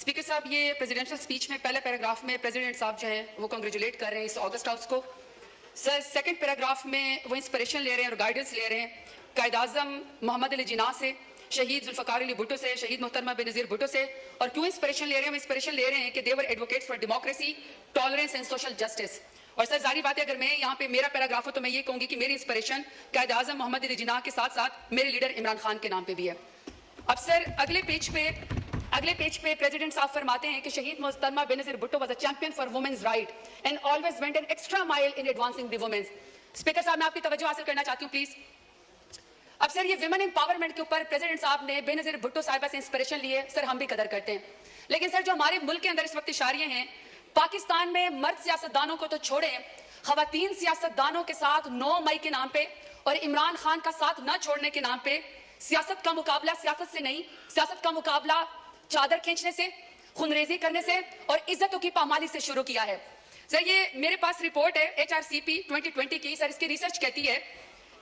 Speaker साहब, ये presidential speech में पहले पैराग्राफ में प्रेसिडेंट साहब जो हैं वो कंग्रेचुलेट कर रहे हैं इस ऑगस्ट हाउस को। सर, सेकंड पैराग्राफ में वो इंस्पिरेशन ले रहे हैं और गाइडेंस ले रहे हैं कायद आज़म मोहम्मद अली जिन्ना से, शहीद जुल्फ़िकार अली भुट्टो से, शहीद मोहतरमा बेनज़ीर भुट्टो से। और क्यों इंस्पिरेशन ले रहे हैं? हम इंस्पिरेशन ले रहे हैं कि they were advocates for democracy, tolerance and social justice. और सर, जारी बात है, अगर मैं यहाँ पे मेरा पैराग्राफ हो तो मैं ये कहूँगी कि मेरी इंस्पिरेशन कायद आज़म मोहम्मद अली जिन्ना के साथ साथ मेरे लीडर इमरान खान के नाम पे भी है। अब सर, अगले पेज पे प्रेसिडेंट साहब फरमाते हैं कि शहीद मोहतरमा Benazir Bhutto was a champion for women's right and always went an extra mile in advancing the women's. Speaker साहब, मैं आपकी तवज्जो हासिल करना चाहती हूँ प्लीज। अब सर, ये विमेन एम्पावरमेंट के ऊपर प्रेसिडेंट साहब ने बेनज़ीर भुट्टो साहिबा से इंस्पिरेशन लिए। सर, हम भी कदर करते हैं, लेकिन सर जो हमारे मुल्क के अंदर इस वक्त इशारियां हैं, पाकिस्तान में मर्द सियासतदानों को तो छोड़े, खवातीन सियासतदानों के साथ 9 मई के नाम पे और इमरान खान का साथ न छोड़ने के नाम पे सियासत का मुकाबला सियासत से नहीं, सियासत का मुकाबला चादर खींचने से, खुनरेजी करने से और इज्जतों की पामाली से शुरू किया है। सर, ये मेरे पास रिपोर्ट है HRCP 2020 की। सर, इसकी रिसर्च कहती है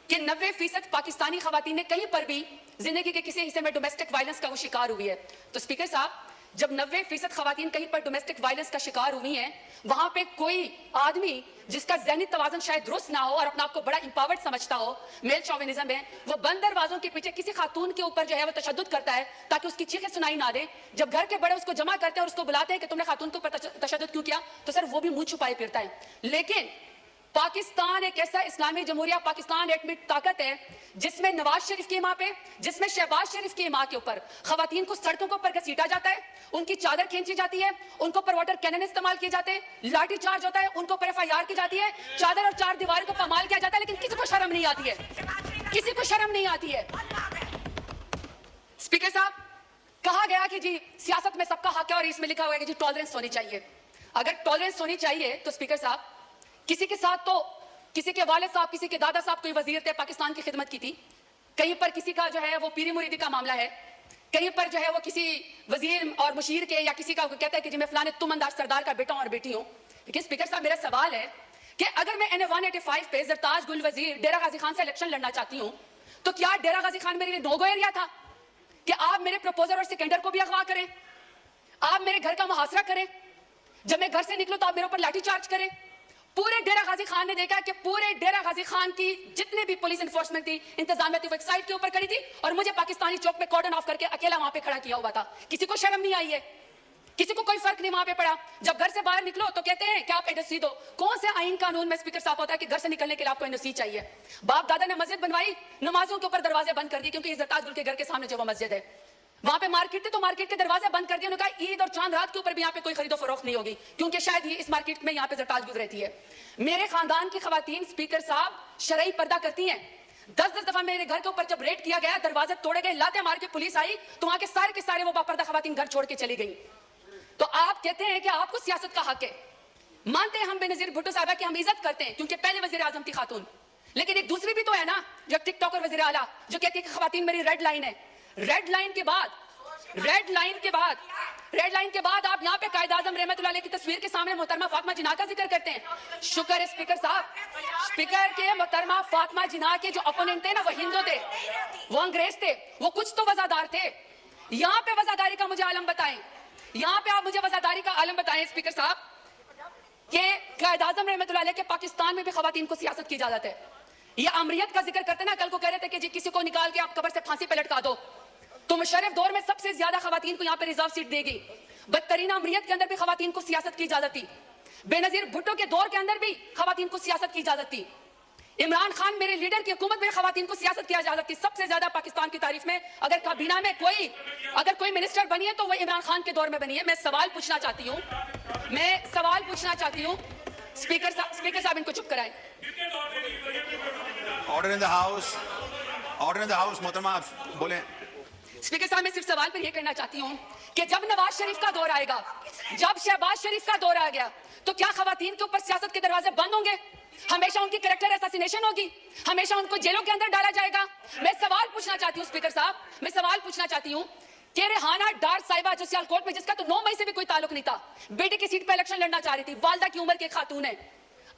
कि 90% पाकिस्तानी खवातीन ने कहीं पर भी जिंदगी के किसी हिस्से में डोमेस्टिक वायलेंस का वो शिकार हुई है। तो स्पीकर साहब, जब 90% खवातीन कहीं पर डोमेस्टिक वायलेंस का शिकार हुई हैं, वहां पे कोई आदमी जिसका ज़हनी तवाज़ुन शायद दुरुस्त ना हो और अपने आप को बड़ा इंपावर्ड समझता हो, मेल शॉविनिज्म है, वो बंद दरवाजों के पीछे किसी खातून के ऊपर जो है वो तशद्दुद करता है ताकि उसकी चीखें सुनाई ना दे। जब घर के बड़े उसको जमा करते हैं और उसको बुलाते हैं कि तुमने खातून के ऊपर तशद्दुद क्यों किया, तो सर वो भी मुंह छुपाए फिरता है। लेकिन पाकिस्तान एक ऐसा इस्लामी जमहूरिया पाकिस्तान एक ताकत है जिसमें नवाज शरीफ की मां पे, जिसमें शहबाज शरीफ की मां के ऊपर खवातीन को सड़कों के ऊपर घसीटा जाता है, उनकी चादर खींची जाती है, उनको पर वाटर कैनन इस्तेमाल किए जाते हैं, लाठी चार्ज होता है, उनको पर FIR की जाती है, चादर और 4 दीवार को पामाल किया जाता है, लेकिन किसी को शर्म नहीं आती है, किसी को शर्म नहीं आती है। स्पीकर साहब, कहा गया कि जी सियासत में सबका हक है और इसमें लिखा हुआ है कि जी टॉलरेंस होनी चाहिए। अगर टॉलरेंस होनी चाहिए तो स्पीकर साहब, किसी के साथ तो किसी के वालिद साहब, किसी के दादा साहब कोई वजीर थे, पाकिस्तान की खिदमत की थी, कहीं पर किसी का जो है वो पीरी मुरीदी का मामला है, कहीं पर जो है वो किसी वजीर और मुशीर के या किसी का कहता है कि जी मैं फलाने तुम अंदाज सरदार का बेटा और बेटी हूं। लेकिन स्पीकर साहब, मेरा सवाल है कि अगर मैं NA 185 पे जरताज गुल वजीर डेरा गाजी खान से इलेक्शन लड़ना चाहती हूँ, तो क्या डेरा गाजी खान मेरे लिए नो गो एरिया था कि आप मेरे प्रपोजर और सिकंदर को भी अगवा करें, आप मेरे घर का मुहासरा करें, जब मैं घर से निकलूं तो आप मेरे ऊपर लाठी चार्ज करें? पूरे डेरा गाजी खान ने देखा कि पूरे डेरा गाजी खान की जितने भी पुलिस एनफोर्समेंट थी, इंतजामिया थी, वो एक साइड के ऊपर खड़ी थी और मुझे पाकिस्तानी चौक पे कॉर्डन ऑफ करके अकेला वहां पे खड़ा किया हुआ था। किसी को शर्म नहीं आई है, किसी को कोई फर्क नहीं वहां पे पड़ा। जब घर से बाहर निकलो तो कहते हैं कि आप NOC दो। कौन से आईन कानून में स्पीकर साहब होता है कि घर से निकलने के लिए आपको NOC चाहिए? बाप दादा ने मस्जिद बनवाई, नमाजों के ऊपर दरवाजे बंद कर दिए, क्योंकि जरताज गुल के घर के सामने जो वो मस्जिद है, वहां पे मार्केट थी तो मार्केट के दरवाजे बंद कर दिए। उन्होंने कहा ईद और चांद रात के ऊपर भी यहाँ पे कोई खरीदो फरोख्त नहीं होगी, क्योंकि शायद ये इस मार्केट में यहाँ पे जरताज गुल रहती है। मेरे खानदान की खवातीन स्पीकर साहब शरई पर्दा करती हैं। 10-10 दफा मेरे घर के ऊपर जब रेड किया गया, दरवाजे तोड़े गए, लाते मार के पुलिस आई, तो वहां के सारे वो बापर्दा खवातीन घर छोड़ के चली गई। तो आप कहते हैं कि आपको सियासत का हक है। मानते हैं हम बेनज़ीर भुट्टो साहबा की हम इज्जत करते हैं क्योंकि पहले वजीर आजम थी खातून, लेकिन एक दूसरी भी तो है ना जो टिकटॉकर वजीर आला जो कहती है कि खवातीन मेरी रेड लाइन है। रेड लाइन के बाद आप यहाँ पे कायद आज़म रहमतुल्लाह अलैह की तस्वीर के सामने मोहतरमा फातिमा जिन्ना का जिक्र करते हैं। शुक्र है स्पीकर साहब, स्पीकर के मोहतरमा फातिमा जिन्ना के जो ओपोनेंट थे ना, वो हिंदू थे, वो अंग्रेज थे, वो कुछ तो वजादार थे। यहाँ पे वजादारी का मुझे आलम बताएं, यहाँ पे आप मुझे वजादारी का आलम बताएं स्पीकर साहब कि कायद आज़म रहमतुल्लाह अलैह के पाकिस्तान में भी खवातीन को सियासत की इजाजत है। ये अमरियत का जिक्र करते ना, कल को कह रहे थे कि जी किसी को निकाल के आप कब्र से फांसी पे लटका दो, तो मुशर्रफ दौर में सबसे ज्यादा खवातीन को यहाँ पे रिजर्व सीट देगी। बदतरीन अमरियत के अंदर भी खवातीन को सियासत की इजाजत थी। बेनज़ीर भुट्टो के दौर के अंदर भी खवातीन को सियासत की इजाजत थी। इमरान खान मेरे लीडर की हुकूमत में खवातीन को सियासत की इजाजत थी। सबसे ज्यादा पाकिस्तान की तारीफ में अगर काबीना में कोई मिनिस्टर बनी है तो वो इमरान खान के दौर में बनी है। मैं सवाल पूछना चाहती हूँ स्पीकर साहब इनको चुप कराएं। ऑर्डर इन द हाउस, मोहतरमा बोले। स्पीकर साहब, मैं सिर्फ सवाल पर यह करना चाहती हूँ कि जब नवाज शरीफ का दौर आएगा, जब शहबाज शरीफ का दौर आ गया, तो क्या खवातीन के ऊपर सियासत के दरवाजे बंद होंगे? हमेशा उनकी कैरेक्टर असैसिनेशन होगी, हमेशा उनको जेलों के अंदर डाला जाएगा? मैं सवाल पूछना चाहती हूँ स्पीकर साहब, मैं सवाल पूछना चाहती हूँ कि रेहाना डार साहिबा जो सियालकोट में, जिसका तो 9 मई से भी कोई ताल्लुक नहीं था, बेटी की सीट पर इलेक्शन लड़ना चाह रही थी, वालदा की उम्र की खातून है,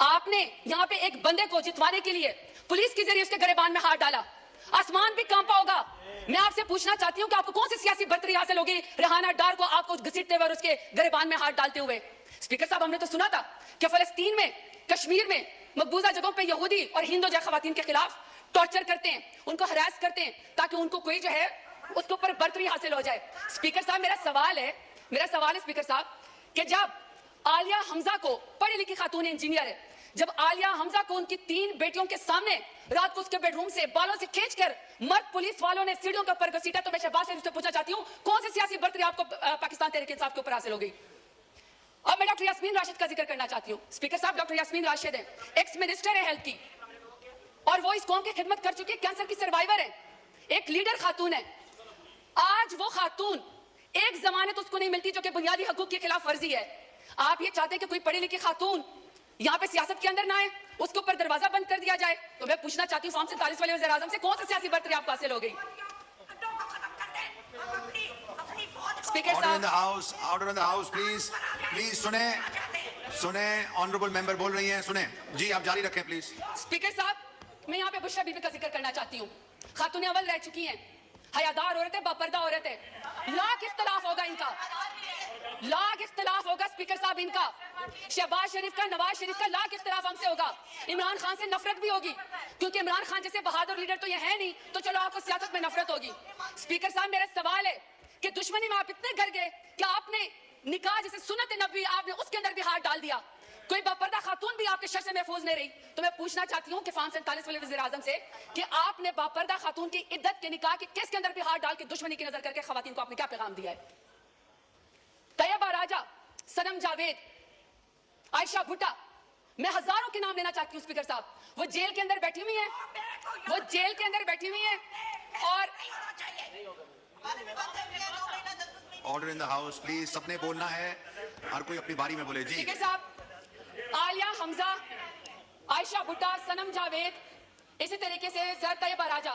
आपने यहाँ पे एक बंदे को जितवाने के लिए पुलिस के जरिए उसके गिरबान में हाथ डाला, आसमान भी कांपा होगा। मैं आपसे पूछना चाहती हूं कि आपको कौन सी सियासी बर्तरी हासिल होगी रेहाना डार को आपको घसीटते हुए और उसके गिरबान में हाथ डालते हुए। स्पीकर साहब, हमने तो सुना था कि फलस्तीन में, कश्मीर में मकबूजा जगहों पे यहूदी और हिंदू जो खवातीन के खिलाफ टॉर्चर करते हैं, उनको हरास करते हैं ताकि उनको कोई जो है उसके ऊपर बर्तरी हासिल हो जाए। स्पीकर साहब, मेरा सवाल है स्पीकर साहब कि जब आलिया हमजा को, पढ़ी लिखी खातून इंजीनियर है, जब आलिया हमजा को उनकी 3 बेटियों के सामने रात को उसके बेडरूम से बालों से खींचकर मर्द पुलिस वालों ने सीढ़ियों के ऊपर घसीटा, तो मैं शहबाज शरीफ से पूछना चाहती हूं कौन सी सियासी बर्तरी आपको पाकिस्तान तहरीक इंसाफ के ऊपर हासिल हो गई। अब मैं डॉक्टर यास्मीन राशिद का जिक्र करना चाहती हूं। स्पीकर साहब, डॉक्टर यास्मीन राशिद है, एक्स मिनिस्टर है हेल्थ की, और वो इस कौम की खिदमत कर चुकी है, कैंसर की सर्वाइवर है, एक लीडर खातून है। आज वो खातून, एक जमानत उसको नहीं मिलती जो कि बुनियादी हकूक की खिलाफ वर्जी है। आप ये चाहते हैं कि कोई पढ़ी लिखी खातून यहाँ पे सियासत के अंदर ना आए, उसके ऊपर दरवाजा बंद कर दिया जाए। तो मैं पूछना चाहती हूँ फॉर्म 47 वाले वज़ीर आज़म से कौन सी सियासी बर्तरी आपको हासिल हो गई। स्पीकर Order in the साहब, house. Order in the house, please. Please सुने. ऑनरेबल मेंबर बोल रही हैं, सुने। जी, आप जारी रखें प्लीज। स्पीकर साहब, मैं यहाँ पे बुशरा बीबी का जिक्र करना चाहती हूँ। खातून अव्वल रह चुकी हैं, हयादार औरत है, बापर्दा औरत है। लाख इख्तलाफ होगा इनका, लाख इख्तलाफ होगा स्पीकर साहब इनका। शहबाज शरीफ का, नवाज शरीफ का लाख इख्तलाफ हमसे होगा। इमरान खान से नफरत भी होगी, क्योंकि इमरान खान जैसे बहादुर लीडर तो ये है नहीं, तो चलो आपको सियासत में नफरत होगी। स्पीकर साहब, मेरा सवाल है कि दुश्मनी में आप इतने घर गए कि आपने निकाह जैसे सुन्नत नबी, आपने उसके अंदर भी हाथ डाल दिया। कोई बापर्दा खातून भी आपके शर से महफूज नहीं रही। तो मैं पूछना चाहती हूँ कि फॉर्म 47 वाले वज़ीर आज़म से कि आपने बापर्दा खातून की इद्दत के निकाह के केस के अंदर भी हाथ डाल के दुश्मनी की नजर करके खवातीन को आपने क्या पैगाम दिया है। तैयबा राजा, सनम जावेद, आयशा भुट्टा, मैं हजारों के नाम लेना चाहती हूँ स्पीकर साहब। वो जेल के अंदर बैठी हुई है, वो जेल के अंदर बैठी हुई है। और order in the house please, सबने बोलना है, हर कोई अपनी बारी में बोले। जी स्पीकर साहब, आलिया हमजा, आयशा भुट्टा, सनम जावेद, इसी तरीके से सर तैयबा राजा,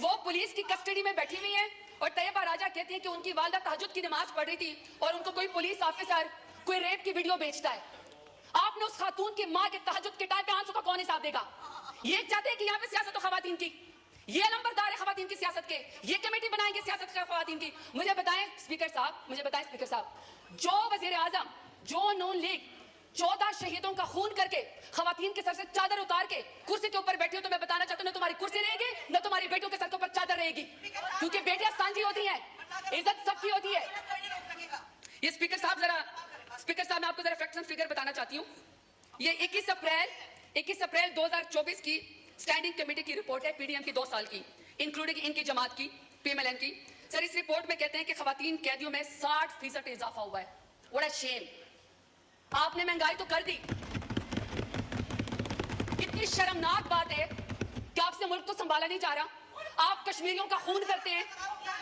वो पुलिस की कस्टडी में बैठी हुई है। और तैयबा राजा कहती है कि उनकी वालिदा तहज्जुद की नमाज पढ़ रही थी और उनको कोई पुलिस ऑफिसर कोई रेप की वीडियो बेचता है। आपने उस खातून की मां के तहज्जुद के टाइम पे आंसू का कौन हिसाब देगा। ये चाहते हैं कि यहाँ पे सियासत हो खवातीन की, ये नंबरदार है खवातीन की सियासत के, ये कमेटी बनाएंगे सियासत का खवातीन की। मुझे बताएं स्पीकर साहब, जो वजीर आजम, जो नून लीग 14 शहीदों का खून करके खवातीन के सर से चादर उतार के कुर्सी के ऊपर बैठी हो, तो मैं बताना चाहता हूं ना तुम्हारी कुर्सी रहेगी ना तुम्हारी बेटियों के सर के ऊपर चादर रहेगी, क्योंकि बेटियां सांझी होती हैं, इज्जत सबकी होती है। ये स्पीकर साहब, मैं आपको जरा फैक्ट्स एंड फिगर बताना चाहती हूँ। ये 21 अप्रैल 2024 की स्टैंडिंग कमेटी की रिपोर्ट है, पीडीएम की 2 साल की, इंक्लूडिंग इनकी जमात की, पीएमएलएन की। सर, इस रिपोर्ट में कहते हैं कि खवातीन कैदियों में 60% इजाफा हुआ है। What a shame. आपने महंगाई तो कर दी। कितनी शर्मनाक बात है कि आपसे मुल्क को संभाला नहीं जा रहा। आप कश्मीरियों का खून करते हैं,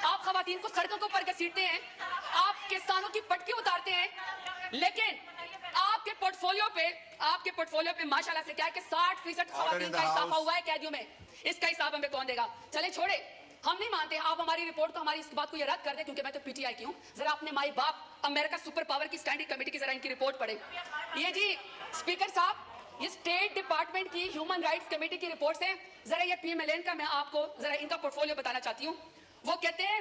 आप खवातीन को सड़कों के ऊपर घसीटते हैं, आप किसानों की पटकी उतारते हैं, लेकिन आपके पोर्टफोलियो पे माशाल्लाह से क्या है कि 60% खवातीन का इजाफा हुआ है कैदियों में। इसका हिसाब हमें कौन देगा। चले छोड़े, हम नहीं मानते। आप हमारी रिपोर्ट को, हमारी इस बात को ये रद्द कर दे, क्योंकि मैं तो पीटीआई की हूँ। जरा अपने माई बाप अमेरिका सुपर पावर की स्टैंडिंग कमेटी की जरा इनकी रिपोर्ट पढ़े। ये जी स्पीकर साहब, ये स्टेट डिपार्टमेंट की ह्यूमन राइट्स कमेटी की रिपोर्ट से जरा ये पीएमएलएन का मैं आपको जरा इनका पोर्टफोलियो बताना चाहती हूँ। वो कहते हैं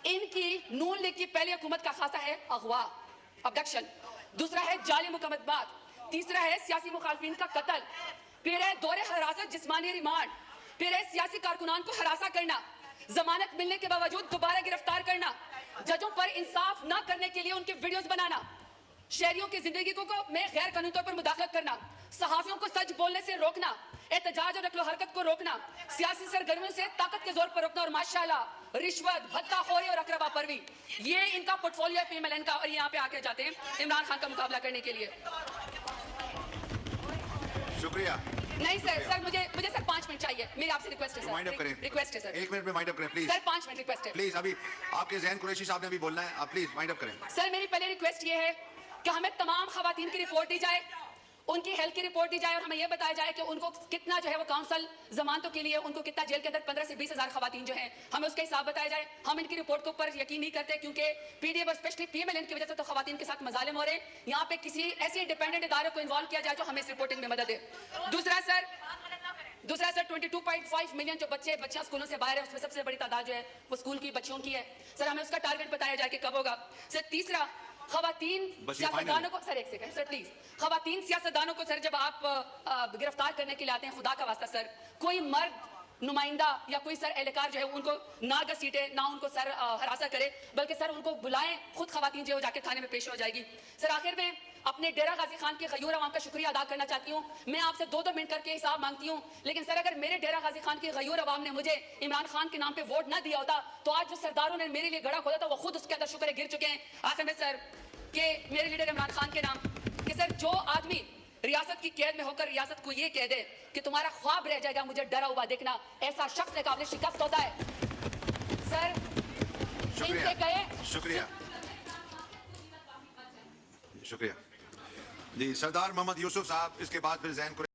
इनकी नून लीग की पहली हुकूमत का खासा है अगवा, अबडक्शन, दूसरा है जाली मुकदमात, तीसरा है सियासी मुखालफिन का कत्ल, फिर है दौरे हिरासत, जिस्मानी रिमांड, फिर है सियासी कारकुनान को हरासा करना, जमानत मिलने के बावजूद दोबारा गिरफ्तार करना, जजों पर इंसाफ न करने के लिए उनके वीडियोस बनाना, शहरियों की जिंदगी को में गैर कानूनी तौर पर मुदाखलत करना, सहाफियों को सच बोलने से रोकना, एहतजाज और नकलो हरकत को रोकना, सियासी सरगर्मियों से ताकत के जोर पर रोकना, और माशाल्लाह रिश्वत, भत्ताखोरी और अकरबा परवी, ये इनका पोर्टफोलियो पीएमएलएन का। और यहाँ पे आके जाते हैं इमरान खान का मुकाबला करने के लिए। शुक्रिया। नहीं सर, मुझे सर 5 मिनट चाहिए। मेरी आपसे रिक्वेस्ट है सर, वाइंड अप करें। रिक्वेस्ट है सर, 1 मिनट में वाइंड अप करें प्लीज। सर 5 मिनट रिक्वेस्ट है प्लीज। अभी आपके जहन कुरैशी साहब ने भी बोलना है, आप प्लीज वाइंड अप करें। सर, मेरी पहले रिक्वेस्ट ये है कि हमें तमाम खवातीन की रिपोर्ट दी जाए, उनकी हेल्थ की रिपोर्ट दी जाए, और हमें यह बताया जाए कि उनको कितना जो है वो काउंसिल जमानतों के लिए उनको कितना जेल के अंदर 15 से 20 हजार खवातीन जो हैं, हमें उसका हिसाब बताया जाए। हम इनकी रिपोर्ट के ऊपर यकीन नहीं करते, क्योंकि पीडीएम और स्पेशली पीएमएलएन की वजह से तो खवातीन के साथ मजालिम हो रहे हैं। यहाँ पे किसी ऐसे इंडिपेंडेंट इदारे को इन्वॉल्व किया जाए जो हमें इस रिपोर्टिंग में मदद दे। दूसरा सर, दूसरा सर 22.5 मिलियन जो बच्चियां स्कूलों से बाहर है, उसमें सबसे बड़ी तादाद जो है वो स्कूल की बच्चियों की है। सर हमें उसका टारगेट बताया जाए कि कब होगा। सर तीसरा, खवातीन बस ये सियासतदानों को, सर एक सेकंड सर प्लीज, खवातीन सियासतदानों को सर जब आप गिरफ्तार करने के लिए आते हैं, खुदा का वास्ता सर कोई मर्द नुमाइंदा या कोई सर एहलकार जो है उनको ना घसीटे, ना उनको सर हरासा करे, बल्कि सर उनको बुलाएं, खुद खवातीन जो है जाके थाने में पेश हो जाएगी। सर आखिर में अपने डेरा गाजी खान के गयूर अवाम का शुक्रिया अदा करना चाहती हूँ। मैं आपसे 2-2 मिनट करके हिसाब मांगती हूँ, लेकिन सर अगर मेरे डेरा गाजी खान के गयूर अवाम ने मुझे इमरान खान के नाम पे वोट ना दिया होता तो आज जो सरदारों ने मेरे लिए गड़ा खोदा था वो खुद उसके अंदर शुक्र गिर चुके हैं। आखिर में सर कि मेरे लीडर इमरान खान के नाम कि सर जो आदमी रियासत की कैद में होकर रियासत को ये कह दे कि तुम्हारा ख्वाब रह जाएगा मुझे डरा हुआ देखना, ऐसा शख्स ने काबिल शिकस्त होता है। सर इनसे कहे शुक्रिया शुक्रिया जी। सरदार मोहम्मद यूसुफ साहब, इसके बाद फिर जैन